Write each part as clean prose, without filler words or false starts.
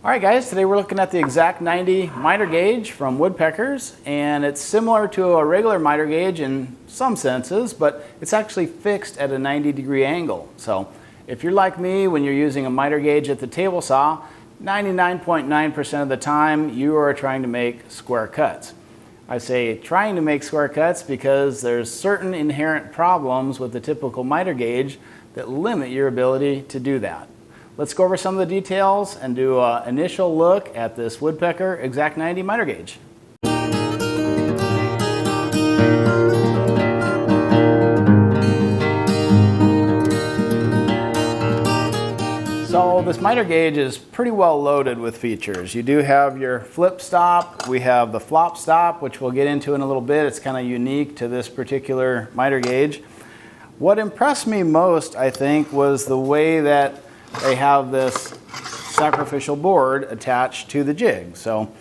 All right guys, today we're looking at the Exact 90 miter gauge from Woodpeckers, and it's similar to a regular miter gauge in some senses, but it's actually fixed at a 90-degree angle. So if you're like me, when you're using a miter gauge at the table saw, 99.9% of the time you are trying to make square cuts. I say trying to make square cuts because there's certain inherent problems with the typical miter gauge that limit your ability to do that. Let's go over some of the details and do an initial look at this Woodpecker Exact 90 miter gauge. So this miter gauge is pretty well loaded with features. You do have your flip stop, we have the flop stop, which we'll get into in a little bit. It's kind of unique to this particular miter gauge. What impressed me most, I think, was the way that they have this sacrificial board attached to the jig. So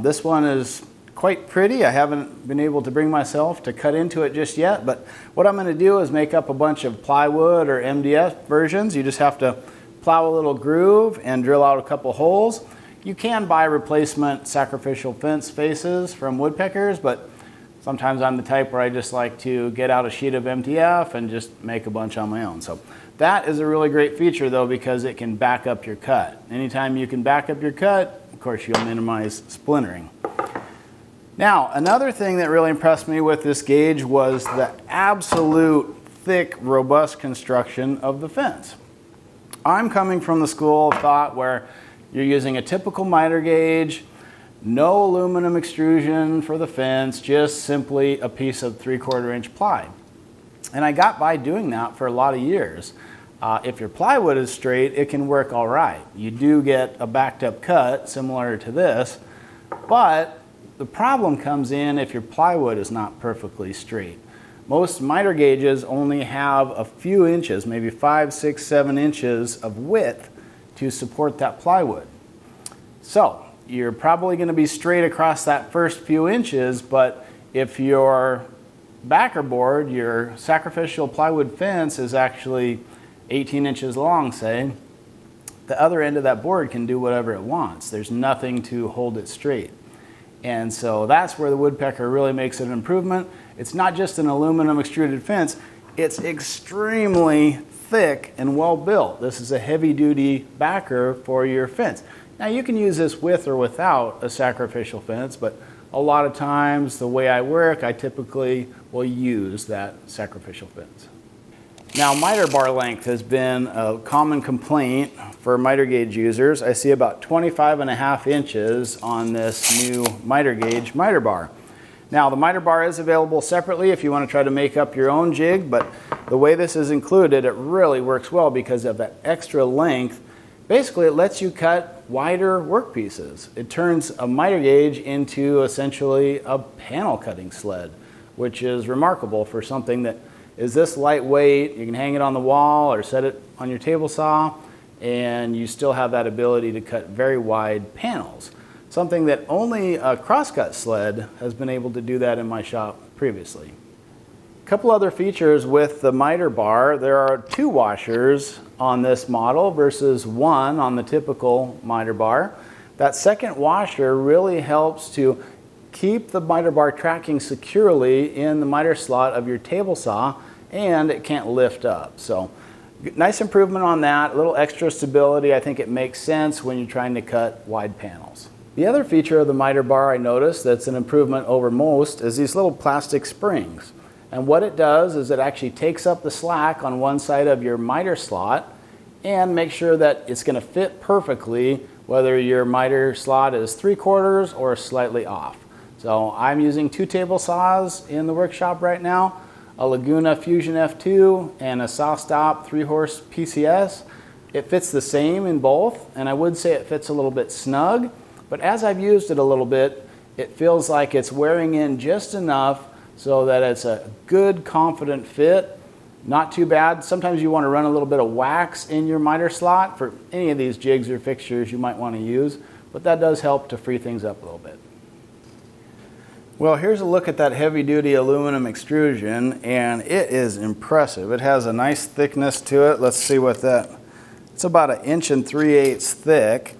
this one is quite pretty. I haven't been able to bring myself to cut into it just yet, but what I'm going to do is make up a bunch of plywood or MDF versions. You just have to plow a little groove and drill out a couple holes. You can buy replacement sacrificial fence faces from Woodpeckers, but sometimes I'm the type where I just like to get out a sheet of MDF and just make a bunch on my own. So that is a really great feature though, because it can back up your cut. Anytime you can back up your cut, of course you'll minimize splintering. Now, another thing that really impressed me with this gauge was the absolute thick, robust construction of the fence. I'm coming from the school of thought where you're using a typical miter gauge, no aluminum extrusion for the fence, just simply a piece of 3/4 inch ply. And I got by doing that for a lot of years. If your plywood is straight, it can work all right. You do get a backed up cut similar to this, but the problem comes in if your plywood is not perfectly straight. Most miter gauges only have a few inches, maybe 5, 6, 7 inches of width to support that plywood. So you're probably going to be straight across that first few inches, but if your backer board, your sacrificial plywood fence, is actually 18 inches long, say, the other end of that board can do whatever it wants. There's nothing to hold it straight. And so that's where the Woodpecker really makes an improvement. It's not just an aluminum extruded fence, it's extremely thick and well built. This is a heavy duty backer for your fence. Now you can use this with or without a sacrificial fence, but a lot of times the way I work, I typically will use that sacrificial fence. Now, miter bar length has been a common complaint for miter gauge users. I see about 25.5 inches on this new miter gauge miter bar. Now, the miter bar is available separately if you want to try to make up your own jig, but the way this is included, it really works well because of that extra length. Basically, it lets you cut wider workpieces. It turns a miter gauge into essentially a panel cutting sled, which is remarkable for something that is this lightweight. You can hang it on the wall or set it on your table saw, and you still have that ability to cut very wide panels. Something that only a crosscut sled has been able to do that in my shop previously. A couple other features with the miter bar. There are 2 washers on this model versus 1 on the typical miter bar. That second washer really helps to keep the miter bar tracking securely in the miter slot of your table saw, and it can't lift up. So nice improvement on that, a little extra stability. I think it makes sense when you're trying to cut wide panels. The other feature of the miter bar I noticed that's an improvement over most is these little plastic springs. And what it does is it actually takes up the slack on one side of your miter slot and makes sure that it's going to fit perfectly whether your miter slot is 3/4 or slightly off. So I'm using 2 table saws in the workshop right now, a Laguna Fusion F2 and a SawStop 3-horse PCS. It fits the same in both, and I would say it fits a little bit snug, but as I've used it a little bit, it feels like it's wearing in just enough so that it's a good, confident fit. Not too bad. Sometimes you want to run a little bit of wax in your miter slot for any of these jigs or fixtures you might want to use, but that does help to free things up a little bit. Well, here's a look at that heavy-duty aluminum extrusion, and it is impressive. It has a nice thickness to it. Let's see what that, it's about 1 3/8 inches thick.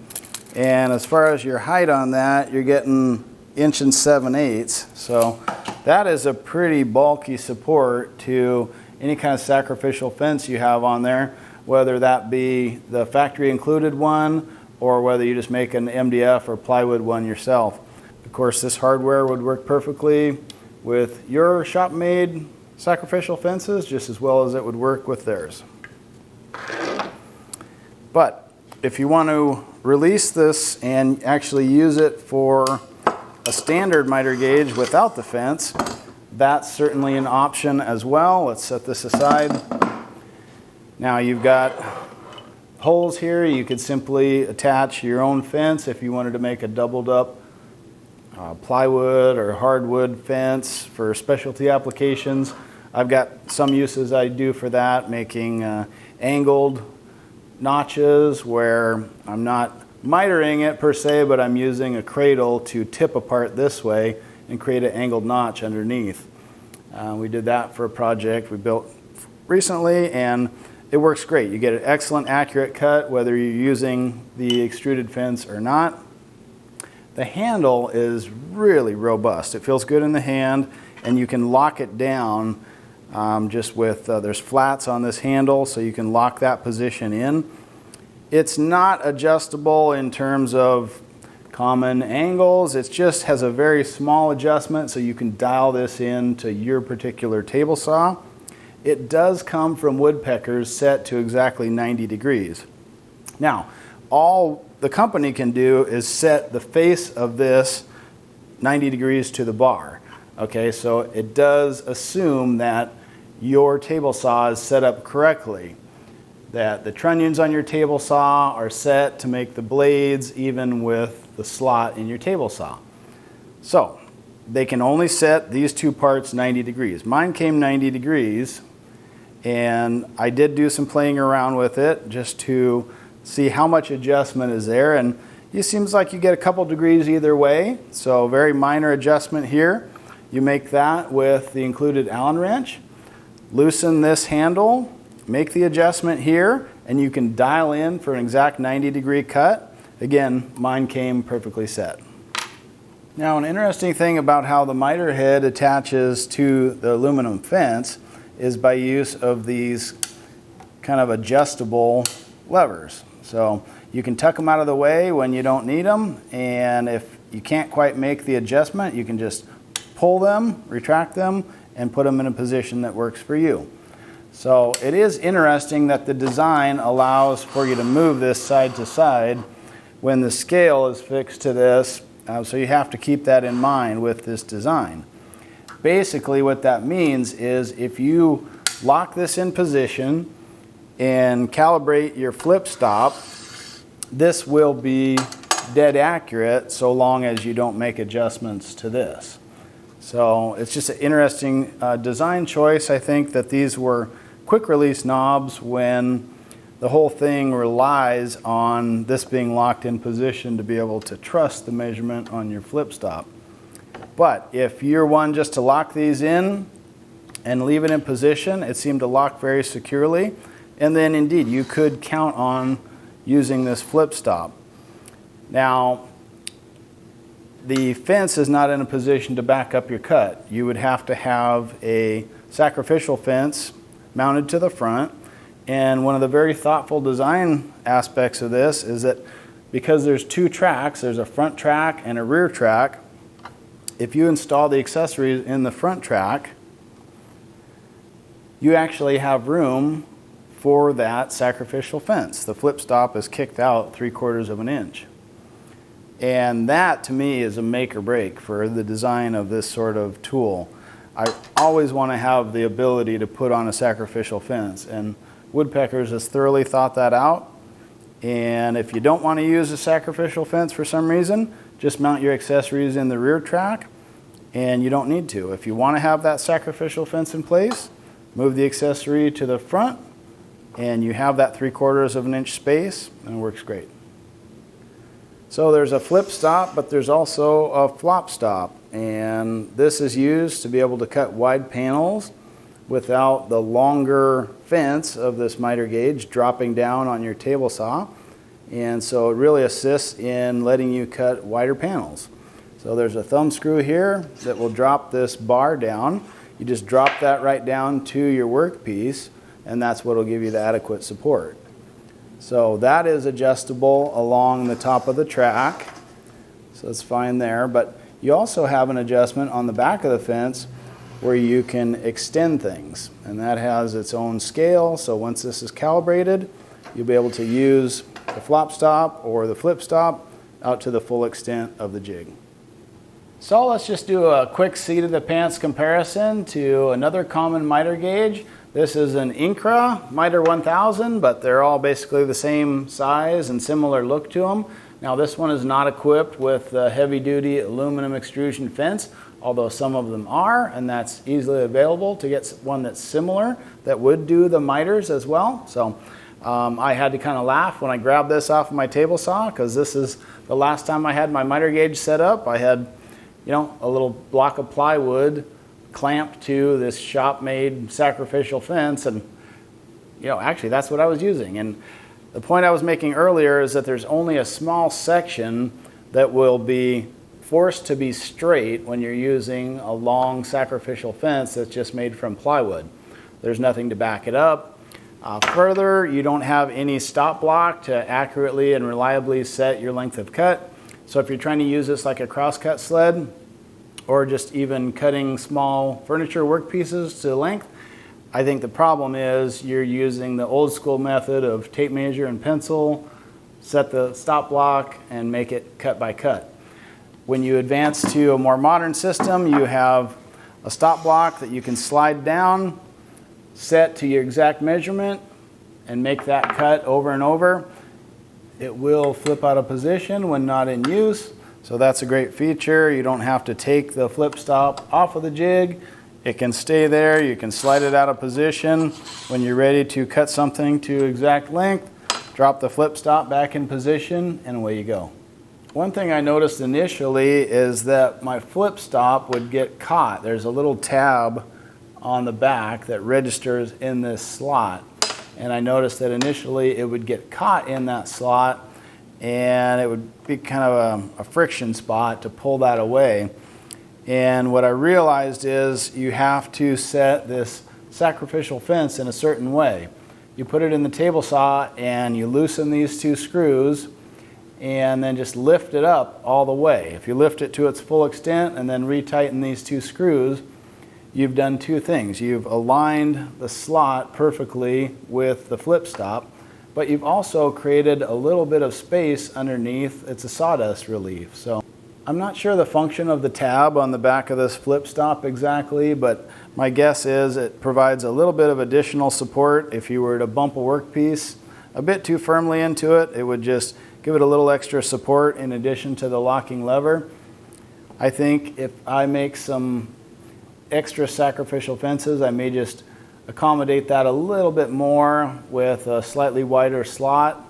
And as far as your height on that, you're getting 1 7/8 inches. So that is a pretty bulky support to any kind of sacrificial fence you have on there, whether that be the factory included one or whether you just make an MDF or plywood one yourself. Of course, this hardware would work perfectly with your shop-made sacrificial fences just as well as it would work with theirs. But if you want to release this and actually use it for a standard miter gauge without the fence, that's certainly an option as well. Let's set this aside. Now you've got holes here. You could simply attach your own fence if you wanted to make a doubled up plywood or hardwood fence for specialty applications. I've got some uses I do for that, making angled notches where I'm not mitering it per se, but I'm using a cradle to tip apart this way and create an angled notch underneath. We did that for a project we built recently, and it works great. You get an excellent accurate cut whether you're using the extruded fence or not. The handle is really robust. It feels good in the hand, and you can lock it down just with, there's flats on this handle, so you can lock that position in. It's not adjustable in terms of common angles. It just has a very small adjustment, so you can dial this in to your particular table saw. It does come from Woodpeckers set to exactly 90 degrees. Now, all the company can do is set the face of this 90 degrees to the bar. Okay, so it does assume that your table saw is set up correctly, that the trunnions on your table saw are set to make the blades even with the slot in your table saw. So they can only set these two parts 90 degrees. Mine came 90 degrees, and I did do some playing around with it just to see how much adjustment is there, and it seems like you get a couple degrees either way, so very minor adjustment here. You make that with the included Allen wrench, loosen this handle, make the adjustment here, and you can dial in for an exact 90-degree cut. Again, mine came perfectly set. Now, an interesting thing about how the miter head attaches to the aluminum fence is by use of these kind of adjustable levers. So you can tuck them out of the way when you don't need them, and if you can't quite make the adjustment, you can just pull them, retract them, and put them in a position that works for you. So it is interesting that the design allows for you to move this side to side when the scale is fixed to this, so you have to keep that in mind with this design. Basically what that means is if you lock this in position and calibrate your flip stop, this will be dead accurate so long as you don't make adjustments to this. So it's just an interesting design choice. I think that these were quick release knobs when the whole thing relies on this being locked in position to be able to trust the measurement on your flip stop. But if you're one just to lock these in and leave it in position, it seemed to lock very securely. And then indeed, you could count on using this flip stop. Now, the fence is not in a position to back up your cut. You would have to have a sacrificial fence mounted to the front. And one of the very thoughtful design aspects of this is that because there's two tracks, there's a front track and a rear track, if you install the accessories in the front track, you actually have room for that sacrificial fence. The flip stop is kicked out 3/4 of an inch. And that, to me, is a make or break for the design of this sort of tool. I always want to have the ability to put on a sacrificial fence, and Woodpeckers has thoroughly thought that out. And if you don't want to use a sacrificial fence for some reason, just mount your accessories in the rear track, and you don't need to. If you want to have that sacrificial fence in place, move the accessory to the front, and you have that 3/4 of an inch space, and it works great. So there's a flip stop, but there's also a flop stop, and this is used to be able to cut wide panels without the longer fence of this miter gauge dropping down on your table saw. and so it really assists in letting you cut wider panels. So there's a thumb screw here that will drop this bar down. You just drop that right down to your workpiece, and that's what will give you the adequate support. So that is adjustable along the top of the track, so it's fine there. But you also have an adjustment on the back of the fence where you can extend things, and that has its own scale. So once this is calibrated, you'll be able to use the flop stop or the flip stop out to the full extent of the jig. So let's just do a quick seat of the pants comparison to another common miter gauge. This is an Incra Miter 1000, but they're all basically the same size and similar look to them. Now this one is not equipped with a heavy-duty aluminum extrusion fence, although some of them are, and that's easily available to get one that's similar that would do the miters as well. So I had to kind of laugh when I grabbed this off of my table saw, because this is the last time I had my miter gauge set up. I had, you know, a little block of plywood clamped to this shop-made sacrificial fence, and you know, actually that's what I was using. And the point I was making earlier is that there's only a small section that will be forced to be straight when you're using a long sacrificial fence that's just made from plywood. There's nothing to back it up. Further, you don't have any stop block to accurately and reliably set your length of cut. So if you're trying to use this like a crosscut sled, or just even cutting small furniture work pieces to length, I think the problem is you're using the old school method of tape measure and pencil, set the stop block, and make it cut by cut. When you advance to a more modern system, you have a stop block that you can slide down, set to your exact measurement, and make that cut over and over. It will flip out of position when not in use. So that's a great feature. You don't have to take the flip stop off of the jig. It can stay there. You can slide it out of position. When you're ready to cut something to exact length, drop the flip stop back in position, and away you go. One thing I noticed initially is that my flip stop would get caught. There's a little tab on the back that registers in this slot. And I noticed that initially it would get caught in that slot, and it would be kind of a friction spot to pull that away. And what I realized is you have to set this sacrificial fence in a certain way. You put it in the table saw and you loosen these two screws and then just lift it up all the way. If you lift it to its full extent and then retighten these two screws, you've done two things. You've aligned the slot perfectly with the flip stop, but you've also created a little bit of space underneath. It's a sawdust relief. So I'm not sure the function of the tab on the back of this flip stop exactly, but my guess is it provides a little bit of additional support. If you were to bump a workpiece a bit too firmly into it, it would just give it a little extra support in addition to the locking lever. I think if I make some extra sacrificial fences, I may just accommodate that a little bit more with a slightly wider slot,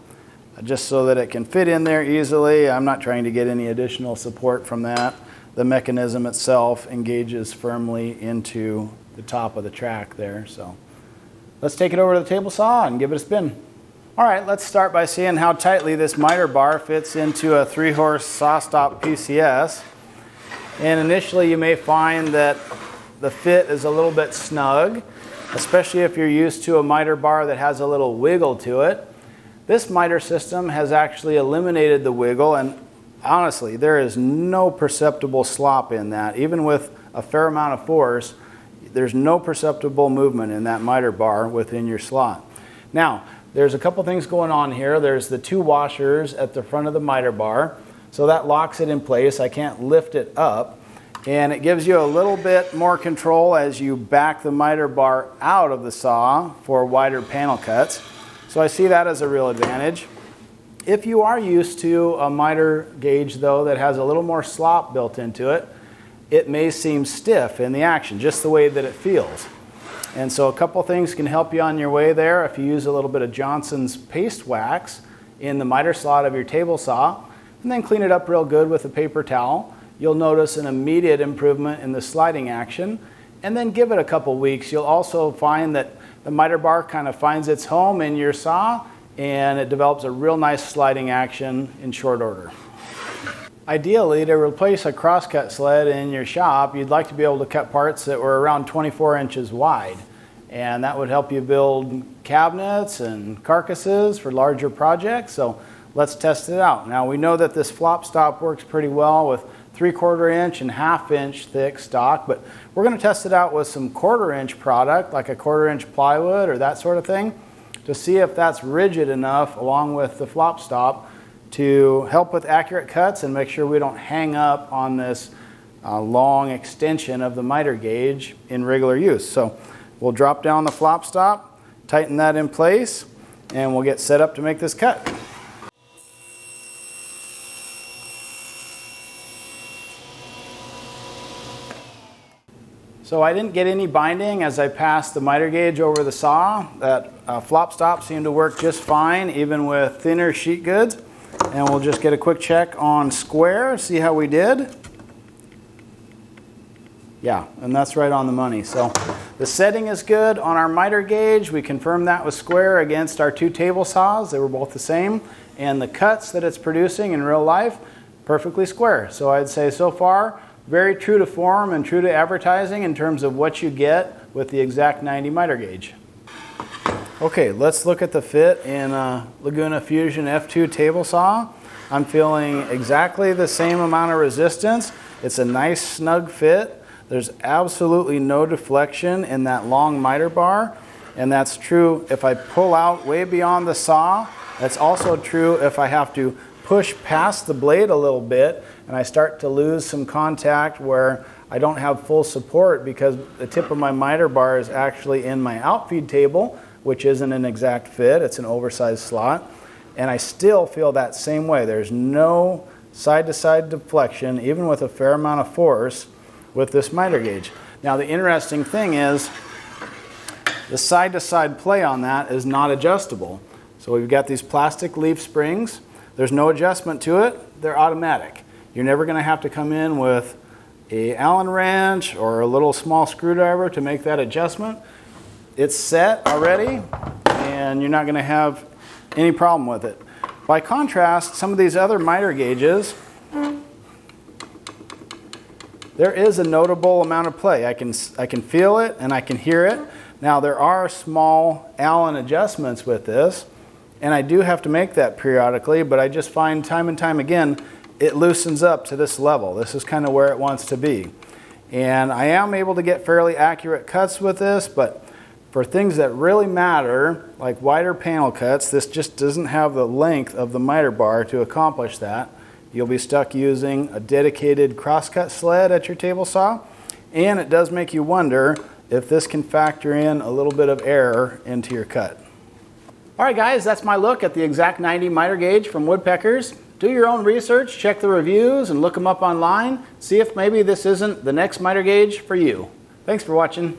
just so that it can fit in there easily. I'm not trying to get any additional support from that. The mechanism itself engages firmly into the top of the track there. So let's take it over to the table saw and give it a spin. All right, let's start by seeing how tightly this miter bar fits into a 3-horse saw stop PCS. And initially you may find that the fit is a little bit snug, especially if you're used to a miter bar that has a little wiggle to it. This miter system has actually eliminated the wiggle, and honestly, there is no perceptible slop in that. Even with a fair amount of force, there's no perceptible movement in that miter bar within your slot. Now, there's a couple things going on here. There's the 2 washers at the front of the miter bar, so that locks it in place. I can't lift it up. And it gives you a little bit more control as you back the miter bar out of the saw for wider panel cuts. So I see that as a real advantage. If you are used to a miter gauge, though, that has a little more slop built into it, it may seem stiff in the action, just the way that it feels. And so a couple things can help you on your way there. If you use a little bit of Johnson's paste wax in the miter slot of your table saw, and then clean it up real good with a paper towel, you'll notice an immediate improvement in the sliding action. And then give it a couple weeks. You'll also find that the miter bar kind of finds its home in your saw, and it develops a real nice sliding action in short order. Ideally, to replace a crosscut sled in your shop, you'd like to be able to cut parts that were around 24 inches wide. And that would help you build cabinets and carcasses for larger projects. So let's test it out. Now we know that this flop stop works pretty well with 3/4 inch and 1/2 inch thick stock, but we're going to test it out with some 1/4 inch product, like a 1/4 inch plywood or that sort of thing, to see if that's rigid enough along with the flop stop to help with accurate cuts and make sure we don't hang up on this long extension of the miter gauge in regular use. So we'll drop down the flop stop, tighten that in place, and we'll get set up to make this cut. So I didn't get any binding as I passed the miter gauge over the saw. That flop stop seemed to work just fine, even with thinner sheet goods. And we'll just get a quick check on square, see how we did. Yeah, and that's right on the money. So the setting is good on our miter gauge. We confirmed that with square against our 2 table saws. They were both the same. And the cuts that it's producing in real life, perfectly square. So I'd say so far, very true to form and true to advertising in terms of what you get with the Exact 90 miter gauge. Okay, let's look at the fit in a Laguna Fusion F2 table saw. I'm feeling exactly the same amount of resistance. It's a nice snug fit. There's absolutely no deflection in that long miter bar, and that's true if I pull out way beyond the saw. That's also true if I have to push past the blade a little bit and I start to lose some contact where I don't have full support because the tip of my miter bar is actually in my outfeed table, which isn't an exact fit, it's an oversized slot. And I still feel that same way. There's no side-to-side deflection, even with a fair amount of force with this miter gauge. Now the interesting thing is, the side-to-side play on that is not adjustable. So we've got these plastic leaf springs. There's no adjustment to it, they're automatic. You're never gonna have to come in with a Allen wrench or a little small screwdriver to make that adjustment. It's set already, and you're not going to have any problem with it. By contrast, some of these other miter gauges, there is a notable amount of play. I can feel it and I can hear it. Now there are small Allen adjustments with this, and I do have to make that periodically, but I just find time and time again it loosens up to this level. This is kind of where it wants to be. And I am able to get fairly accurate cuts with this, but for things that really matter, like wider panel cuts, this just doesn't have the length of the miter bar to accomplish that. You'll be stuck using a dedicated crosscut sled at your table saw, and it does make you wonder if this can factor in a little bit of error into your cut. All right guys, that's my look at the Exact 90 miter gauge from Woodpeckers. Do your own research, check the reviews and look them up online. See if maybe this isn't the next miter gauge for you. Thanks for watching.